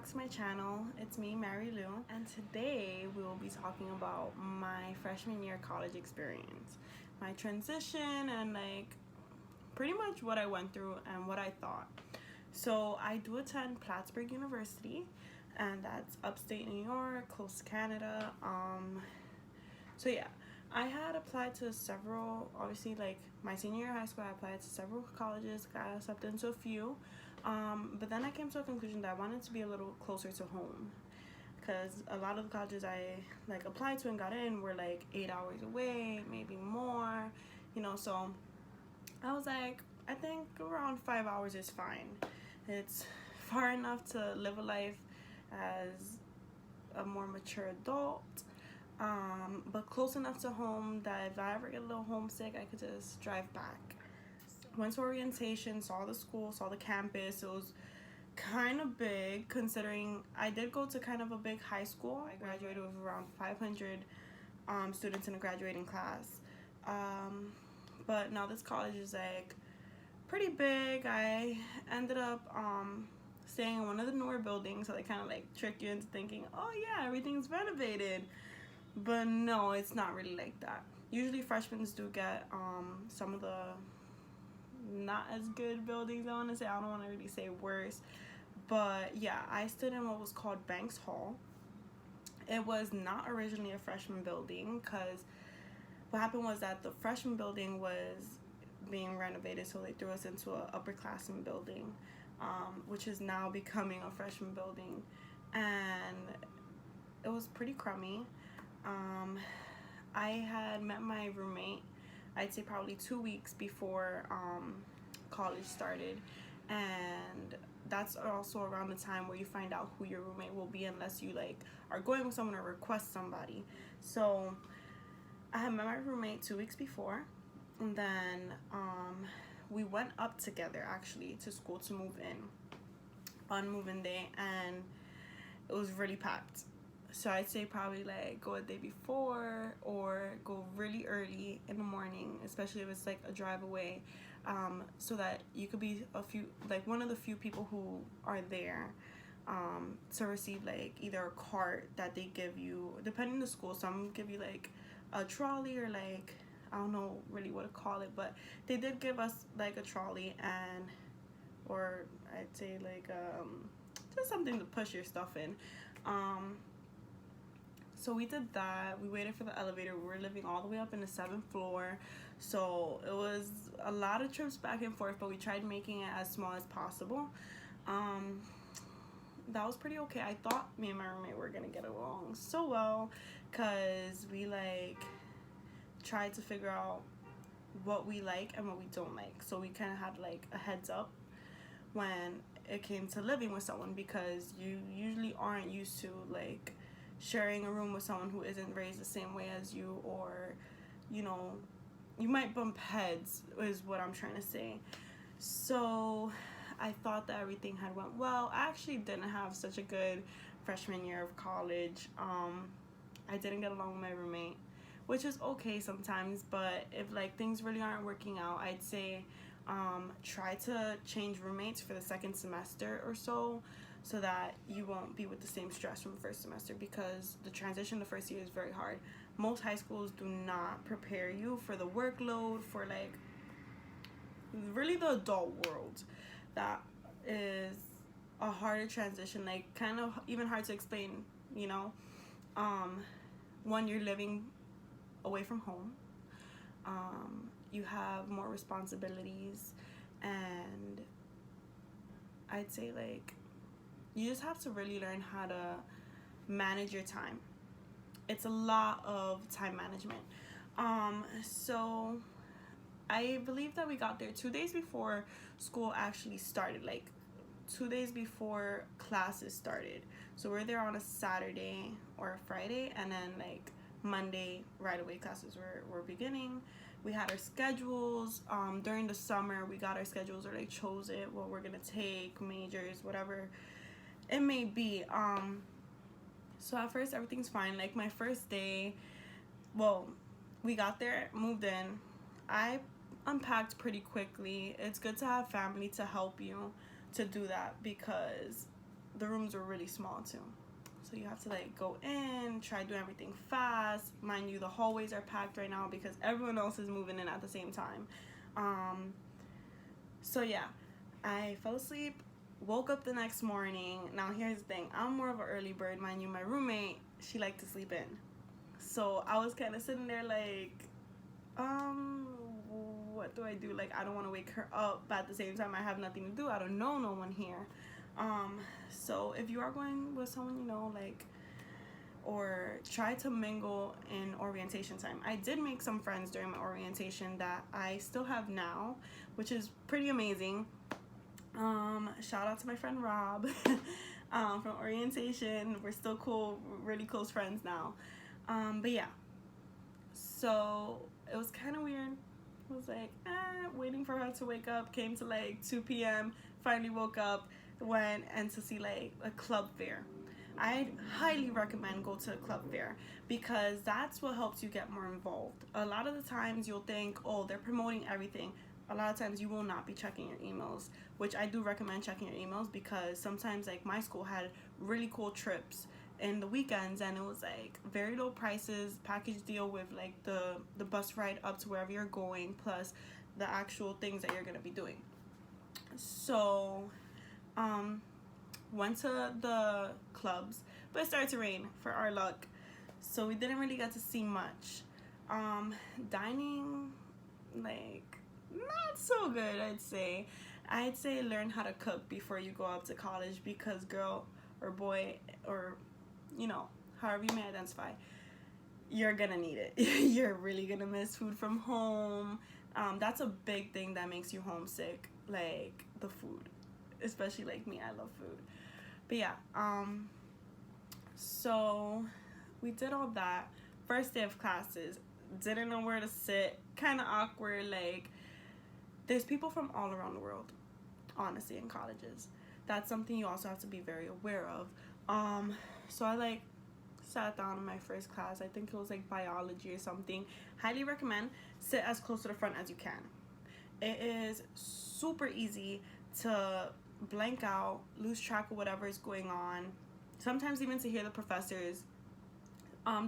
back to my channel. It's me, Mary Lou, and today we will be talking about my freshman year college experience, my transition, and pretty much what I went through and what I thought. So I do attend Plattsburgh University, and that's upstate New York, close to Canada. So yeah, I had applied to several, obviously, like my senior year of high school, I applied to several colleges, got accepted into a few. But then I came to a conclusion that I wanted to be a little closer to home, because a lot of the colleges I applied to and got in were 8 hours away, maybe more, so I was like, I think around 5 hours is fine. It's far enough to live a life as a more mature adult, but close enough to home that if I ever get a little homesick, I could just drive back. Went to orientation, saw the school, saw the campus. It was kind of big considering I did go to kind of a big high school. I graduated with around 500 students in a graduating class. But now this college is pretty big. I ended up staying in one of the newer buildings, so they kind of trick you into thinking, oh yeah, everything's renovated. But no, it's not really like that. Usually freshmen do get some of the not as good buildings, I want to say. I don't want to really say worse, but yeah, I stood in what was called Banks Hall. It was not originally a freshman building, because what happened was that the freshman building was being renovated, so they threw us into a upperclassmen building, which is now becoming a freshman building, and it was pretty crummy. I had met my roommate, I'd say probably 2 weeks before college started, and that's also around the time where you find out who your roommate will be, unless you are going with someone or request somebody. So I had met my roommate 2 weeks before, and then we went up together actually to school to move in on move-in day, and it was really packed. So I'd say probably go a day before or go really early in the morning, especially if it's a drive away, so that you could be one of the few people who are there to receive either a cart that they give you, depending on the school. Some give you a trolley, or I don't know really what to call it, but they did give us a trolley, and or I'd say just something to push your stuff in. So we did that. We waited for the elevator. We were living all the way up in the 7th floor, so it was a lot of trips back and forth, but we tried making it as small as possible. That was pretty okay. I thought me and my roommate were gonna get along so well, because we tried to figure out what we like and what we don't like, so we kind of had a heads up when it came to living with someone, because you usually aren't used to sharing a room with someone who isn't raised the same way as you, or you might bump heads, is what I'm trying to say. So I thought that everything had went well. I actually didn't have such a good freshman year of college. I didn't get along with my roommate, which is okay sometimes, but if things really aren't working out, I'd say try to change roommates for the second semester or so that you won't be with the same stress from the first semester, because the transition the first year is very hard. Most high schools do not prepare you for the workload, for really the adult world. That is a harder transition, kind of even hard to explain, when you're living away from home. You have more responsibilities, and I'd say you just have to really learn how to manage your time. It's a lot of time management. So I believe that we got there 2 days before school actually started, 2 days before classes started. So we're there on a Saturday or a Friday, and then Monday right away classes were beginning. We had our schedules. During the summer we got our schedules, or chose it, what we're gonna take, majors, whatever it may be. So at first everything's fine. My first day, well, we got there, moved in. I unpacked pretty quickly. It's good to have family to help you to do that, because the rooms were really small too. So you have to like go in, try doing everything fast. Mind you, the hallways are packed right now because everyone else is moving in at the same time. So yeah, I fell asleep, woke up the next morning. Now here's the thing, I'm more of an early bird. Mind you, my roommate, she liked to sleep in. So I was kind of sitting there like, what do I do? Like, I don't want to wake her up, but at the same time I have nothing to do. I don't know no one here. So if you are going with someone you know, like, or try to mingle in orientation time. I did make some friends during my orientation that I still have now, which is pretty amazing. Shout out to my friend Rob from orientation. We're still cool, really close friends now. But yeah, so it was kind of weird. I was like, waiting for her to wake up. Came to like 2 p.m. Finally woke up, went and to see like a club fair. I highly recommend go to a club fair because that's what helps you get more involved. A lot of the times you'll think, oh, they're promoting everything. A lot of times you will not be checking your emails, which I do recommend checking your emails because sometimes like my school had really cool trips in the weekends and it was like very low prices, package deal with like the bus ride up to wherever you're going plus the actual things that you're gonna be doing. So went to the clubs, but it started to rain for our luck, so we didn't really get to see much. Dining, like, not so good. I'd say learn how to cook before you go up to college because girl or boy, or you know, however you may identify, you're gonna need it. You're really gonna miss food from home. That's a big thing that makes you homesick, like the food, especially like me. I love food. But yeah, so we did all that. First day of classes, didn't know where to sit, kind of awkward. Like, there's people from all around the world, honestly, in colleges. That's something you also have to be very aware of. So I like sat down in my first class. I think it was like biology or something. Highly recommend sit as close to the front as you can. It is super easy to blank out, lose track of whatever is going on. Sometimes even to hear the professors.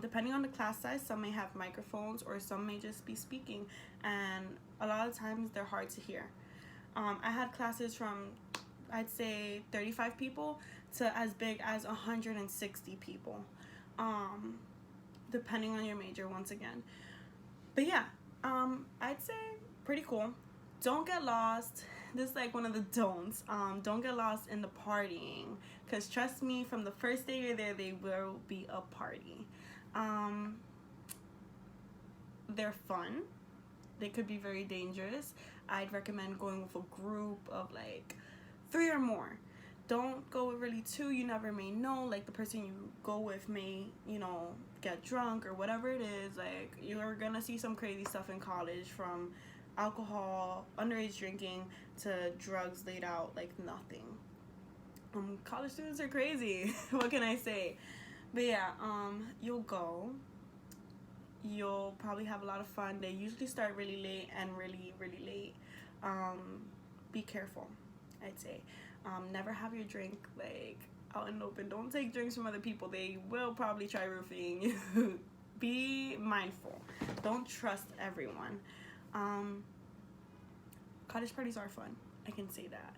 Depending on the class size, some may have microphones or some may just be speaking, and a lot of times they're hard to hear. I had classes from, I'd say, 35 people to as big as 160 people, depending on your major once again. But yeah, I'd say pretty cool. Don't get lost. This is like one of the don'ts. Don't get lost in the partying, because trust me, from the first day you're there, they will be a party. They're fun. They could be very dangerous. I'd recommend going with a group of like 3 or more. Don't go with really 2. You never may know. Like, the person you go with may, you know, get drunk or whatever it is. Like, you're gonna see some crazy stuff in college, from alcohol, underage drinking, to drugs laid out like nothing. College students are crazy. What can I say? But yeah, you'll go. You'll probably have a lot of fun. They usually start really late and really, really late. Be careful, I'd say. Never have your drink like out in the open. Don't take drinks from other people. They will probably try roofing you. Be mindful. Don't trust everyone. College parties are fun, I can say that,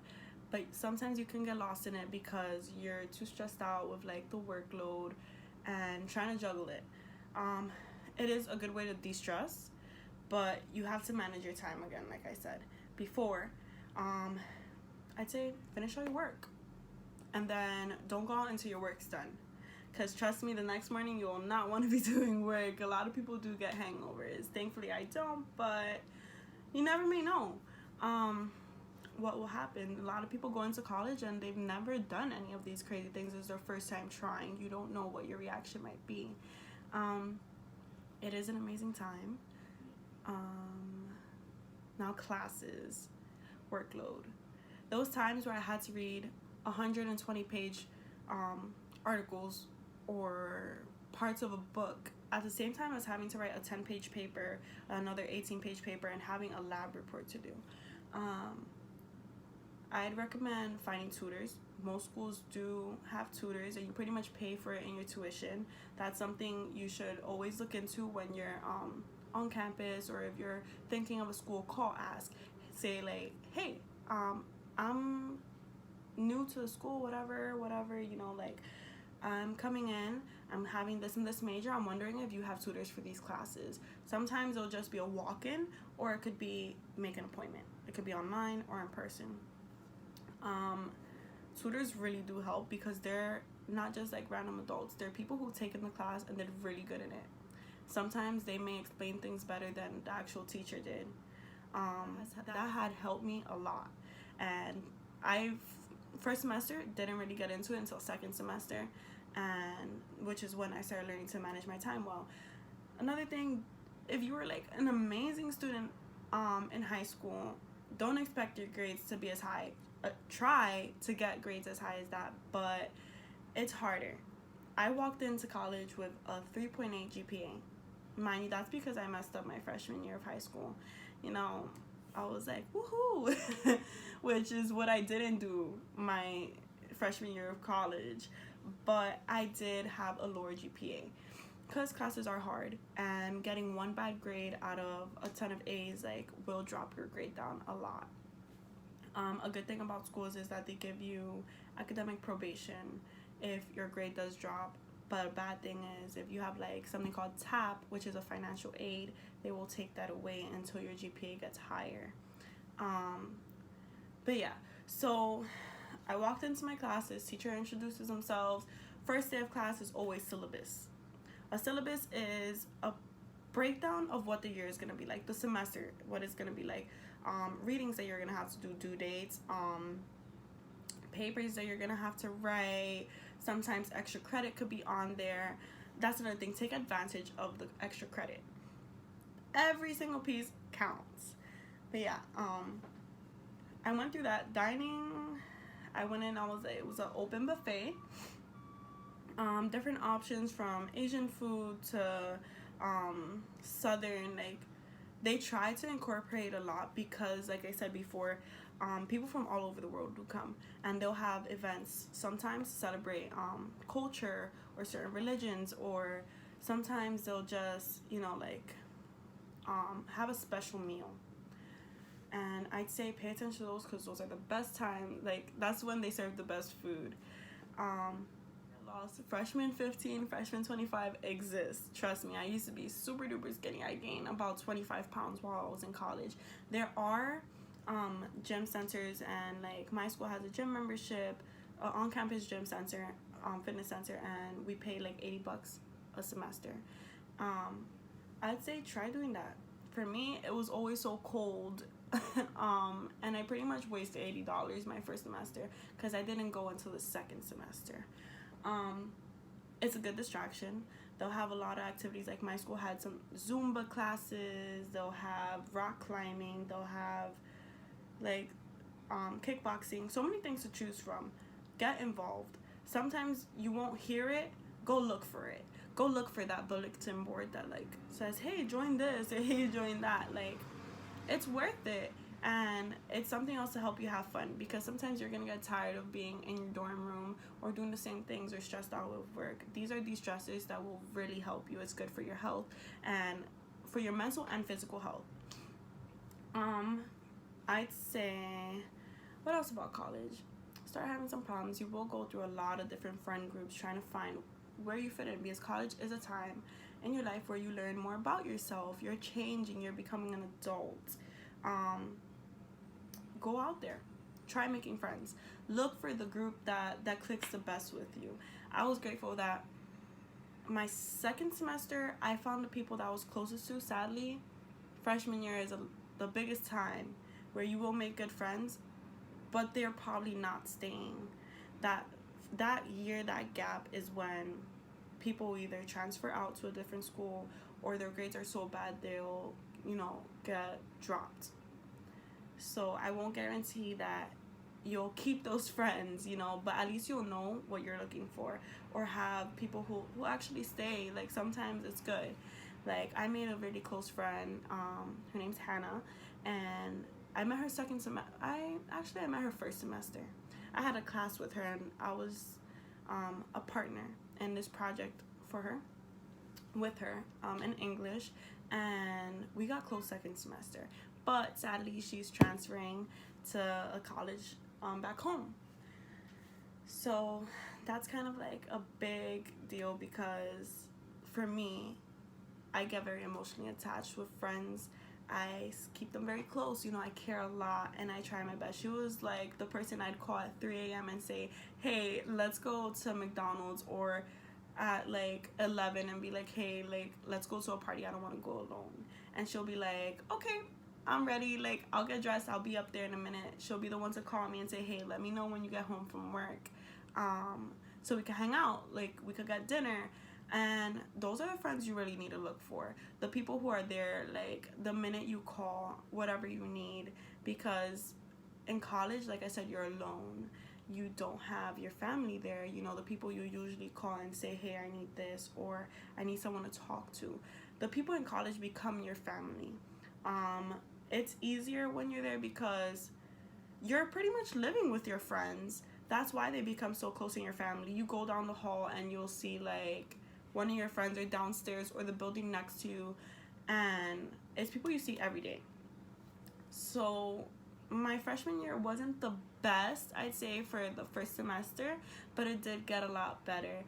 but sometimes you can get lost in it because you're too stressed out with like the workload and trying to juggle it. It is a good way to de-stress, but you have to manage your time again, like I said before. I'd say finish all your work and then don't go out until your work's done, because trust me, the next morning you will not want to be doing work. A lot of people do get hangovers. Thankfully I don't, but you never may know what will happen. A lot of people go into college and they've never done any of these crazy things. It's their first time trying. You don't know what your reaction might be. It is an amazing time. Now classes, workload. Those times where I had to read 120-page articles or parts of a book at the same time as having to write a 10-page paper, another 18-page paper, and having a lab report to do. I'd recommend finding tutors. Most schools do have tutors, and you pretty much pay for it in your tuition. That's something you should always look into when you're on campus, or if you're thinking of a school, call, ask. Say like, hey, I'm new to the school, whatever, like, I'm coming in, I'm having this and this major, I'm wondering if you have tutors for these classes. Sometimes it'll just be a walk-in, or it could be make an appointment. It could be online or in person. Tutors really do help because they're not just like random adults. They're people who've taken the class and they're really good in it. Sometimes they may explain things better than the actual teacher did. That had helped me a lot. And first semester didn't really get into it until second semester, and which is when I started learning to manage my time well. Another thing, if you were like an amazing student in high school, don't expect your grades to be as high. Try to get grades as high as that, but it's harder. I walked into college with a 3.8 GPA. Mind you, that's because I messed up my freshman year of high school. I was like, woohoo, which is what I didn't do my freshman year of college. But I did have a lower GPA because classes are hard, and getting one bad grade out of a ton of A's will drop your grade down a lot. A good thing about schools is that they give you academic probation if your grade does drop. But a bad thing is if you have something called TAP, which is a financial aid, they will take that away until your GPA gets higher. But yeah, so I walked into my classes, teacher introduces themselves. First day of class is always syllabus. A syllabus is a breakdown of what the year is going to be like, the semester, what it's going to be like, readings that you're going to have to do, due dates, papers that you're going to have to write. Sometimes extra credit could be on there. That's another thing. Take advantage of the extra credit. Every single piece counts. But yeah, I went through that. Dining, I went in, it was an open buffet. Different options from Asian food to Southern. They try to incorporate a lot because, like I said before, people from all over the world do come, and they'll have events sometimes to celebrate culture or certain religions, or sometimes they'll just have a special meal. And I'd say pay attention to those because those are the best time. That's when they serve the best food. Lost freshman 15, freshman 25 exists. Trust me, I used to be super duper skinny. I gained about 25 pounds while I was in college. There are gym centers, and my school has a gym membership, on-campus gym center, fitness center, and we pay $80 a semester. I'd say try doing that. For me, it was always so cold, and I pretty much wasted $80 my first semester because I didn't go until the second semester. It's a good distraction. They'll have a lot of activities. My school had some Zumba classes, they'll have rock climbing, they'll have kickboxing, so many things to choose from. Get involved. Sometimes you won't hear it, go look for it. Go look for that bulletin board that says, hey, join this, or hey, join that. It's worth it, and it's something else to help you have fun, because sometimes you're gonna get tired of being in your dorm room or doing the same things, or stressed out with work. These are de-stressors that will really help you. It's good for your health and for your mental and physical health. I'd say, what else about college? Start having some problems. You will go through a lot of different friend groups trying to find where you fit in, because college is a time in your life where you learn more about yourself. You're changing, you're becoming an adult. Go out there, try making friends. Look for the group that clicks the best with you. I was grateful that my second semester I found the people that I was closest to. Sadly, freshman year is the biggest time where you will make good friends, but they're probably not staying. That year, that gap is when people either transfer out to a different school, or their grades are so bad they'll get dropped. So I won't guarantee that you'll keep those friends, but at least you'll know what you're looking for, or have people who actually stay. Sometimes it's good. I made a really close friend, her name's Hannah, and I met her second semester. I met her first semester. I had a class with her, and I was a partner in this project for her, with her in English, and we got close second semester. But sadly, she's transferring to a college back home. So that's kind of like a big deal because for me, I get very emotionally attached with friends. I keep them very close. You know, I care a lot and I try my best. She was like the person I'd call at 3 a.m. and say, hey, let's go to McDonald's, or at like 11 and be like, hey, like, let's go to a party. I don't want to go alone. And she'll be like, okay, I'm ready. Like, I'll get dressed. I'll be up there in a minute. She'll be the one to call me and say, hey, let me know when you get home from work. So we can hang out. Like, we could get dinner. And those are the friends you really need to look for. The people who are there, like, the minute you call, whatever you need. Because in college, like I said, you're alone. You don't have your family there. You know, the people you usually call and say, hey, I need this, or I need someone to talk to. The people in college become your family. It's easier when you're there because you're pretty much living with your friends. That's why they become so close in your family. You go down the hall and you'll see, like, one of your friends are downstairs or the building next to you, and it's people you see every day. So my freshman year wasn't the best, I'd say, for the first semester, but it did get a lot better.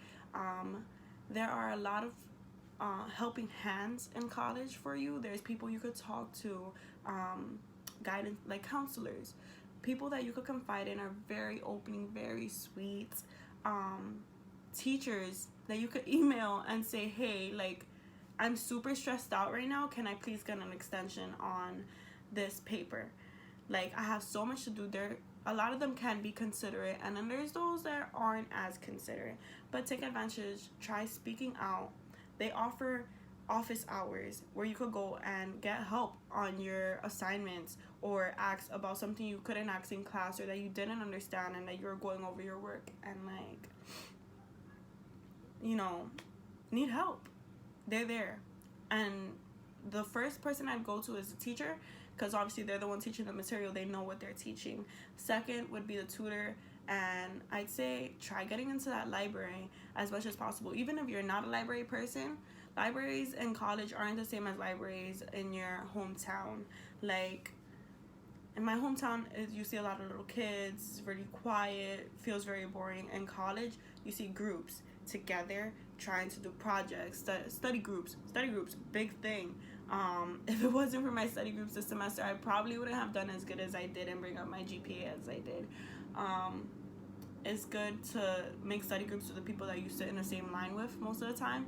There are a lot of helping hands in college for you. There's people you could talk to, guidance, like counselors. People that you could confide in are very opening, very sweet. Teachers that you could email and say, hey, like, I'm super stressed out right now. Can I please get an extension on this paper? Like, I have so much to do. There, a lot of them can be considerate, and then there's those that aren't as considerate. But take advantage. Try speaking out. They offer office hours where you could go and get help on your assignments, or ask about something you couldn't ask in class, or that you didn't understand and that you were going over your work and, like, you know, need help. They're there. And the first person I'd go to is the teacher, because obviously they're the one teaching the material. They know what they're teaching. Second would be the tutor, and I'd say try getting into that library as much as possible. Even if you're not a library person, libraries in college aren't the same as libraries in your hometown. Like, in my hometown, you see a lot of little kids, it's really quiet, feels very boring. In college, you see groups together trying to do projects, study groups, big thing. If it wasn't for my study groups this semester, I probably wouldn't have done as good as I did and bring up my GPA as I did. It's good to make study groups with the people that you sit in the same line with most of the time.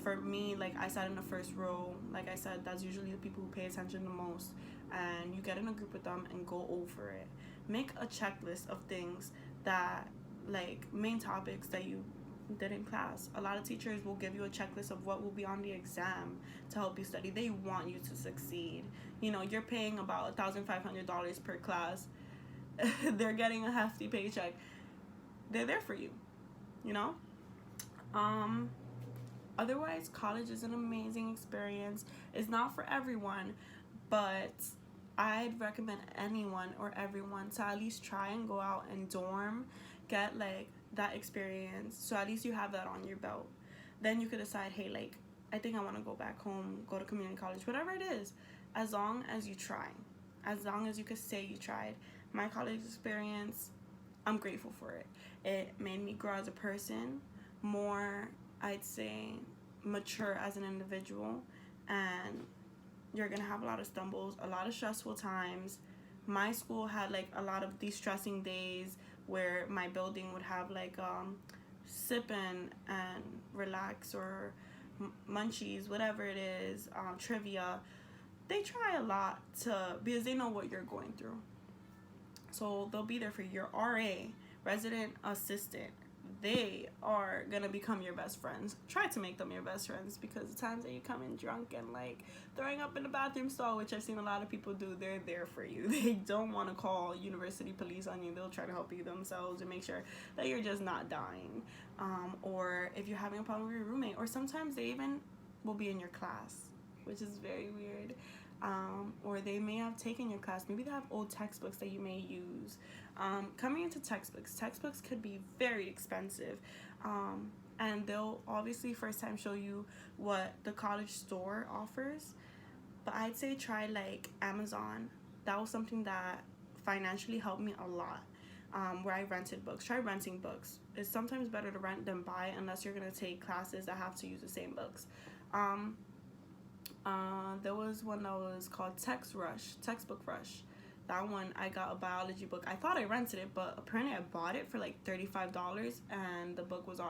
For me, like, I sat in the first row. Like I said, that's usually the people who pay attention the most. And you get in a group with them and go over it. Make a checklist of things that, like, main topics that you did in class. A lot of teachers will give you a checklist of what will be on the exam to help you study. They want you to succeed. You know, you're paying about $1,500 per class. They're getting a hefty paycheck. They're there for you, you know? Otherwise, college is an amazing experience. It's not for everyone, but I'd recommend anyone or everyone to at least try and go out and dorm, get, like, that experience, so at least you have that on your belt. Then you could decide, hey, like, I think I want to go back home, go to community college, whatever it is, as long as you try, as long as you could say you tried. My college experience, I'm grateful for it. It made me grow as a person, more, I'd say, mature as an individual, and you're gonna have a lot of stumbles, a lot of stressful times. My school had, like, a lot of de-stressing days where my building would have, like, sip and relax, or munchies, whatever it is, trivia. They try a lot because they know what you're going through. So they'll be there for your RA, resident assistant. They are gonna become your best friends. Try to make them your best friends, because the times that you come in drunk and, like, throwing up in the bathroom stall, which I've seen a lot of people do, they're there for you. They don't want to call university police on you. They'll try to help you themselves and make sure that you're just not dying. Or if you're having a problem with your roommate, or sometimes they even will be in your class, which is very weird. or they may have taken your class. Maybe they have old textbooks that you may use. Coming into textbooks could be very expensive. And they'll obviously first time show you what the college store offers. But I'd say try like Amazon. That was something that financially helped me a lot. Where I rented books. Try renting books. It's sometimes better to rent than buy unless you're going to take classes that have to use the same books. There was one that was called Textbook Rush. That one, I got a biology book. I thought I rented it, but apparently I bought it for like $35, and the book was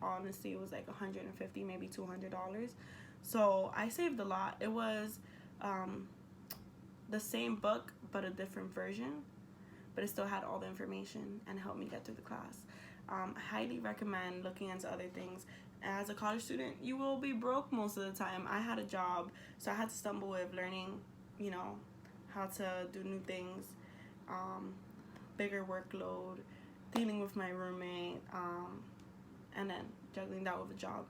honestly, it was like $150, maybe $200. So I saved a lot. It was the same book, but a different version, but it still had all the information and helped me get through the class. I highly recommend looking into other things. As a college student, you will be broke most of the time. I had a job, so I had to stumble with learning, how to do new things, bigger workload, dealing with my roommate, and then juggling that with a job.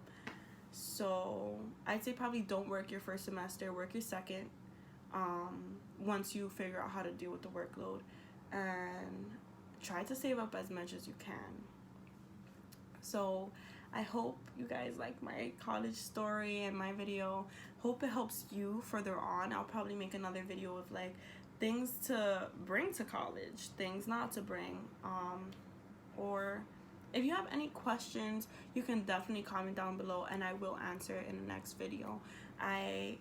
So I'd say probably don't work your first semester, work your second, once you figure out how to deal with the workload, and try to save up as much as you can. So I hope you guys like my college story and my video. Hope it helps you further on. I'll probably make another video with like things to bring to college, things not to bring, or if you have any questions, you can definitely comment down below and I will answer it in the next video. I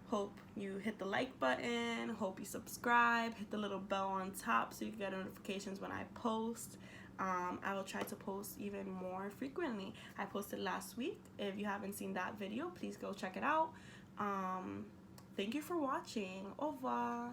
hope you hit the like button, hope you subscribe, hit the little bell on top so you can get notifications when I post. I will try to post even more frequently. I posted last week. If you haven't seen that video, please go check it out. Thank you for watching. Au revoir.